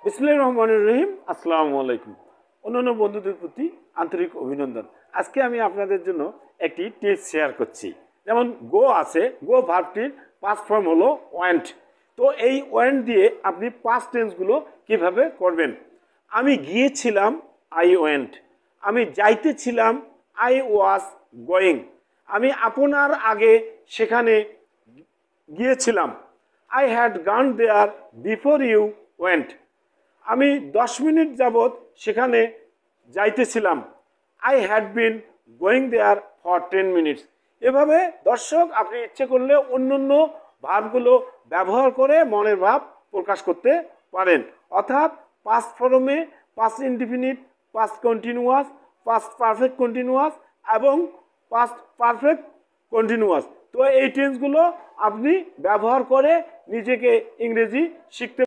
বিসমিল্লাহির রহমানির রহিম। আসসালামু আলাইকুম। অন্যান্য বন্ধুদের প্রতি আন্তরিক অভিনন্দন। আজকে আমি আপনাদের জন্য একটি টিপস শেয়ার করছি। যেমন গো আছে, গো ভার্বটির পাস্ট ফর্ম হলো ওয়েন্ট। তো এই ওয়েন্ট দিয়ে আপনি পাস্ট টেন্সগুলো কিভাবে করবেন। আমি গিয়েছিলাম, আই ওয়েন্ট। আমি যাইতেছিলাম, আই ওয়াজ গোয়িং। আমি আপনার আগে সেখানে গিয়েছিলাম, আই হ্যাড গান দেয়ার বিফোর ইউ ওয়েন্ট। আমি 10 মিনিট যাবৎ সেখানে যাইতেছিলাম, I had been going there for 10 minutes. এভাবে দর্শক আপনি ইচ্ছে করলে অন্য অন্য ভাবগুলো ব্যবহার করে মনের ভাব প্রকাশ করতে পারেন। অর্থাৎ পাস্ট ফর্মে past indefinite, past continuous, past perfect continuous এবং পাস্ট পারফেক্ট কন্টিনিউয়াস। তো এই টেন্সগুলো আপনি ব্যবহার করে নিজেকে ইংরেজি শিখতে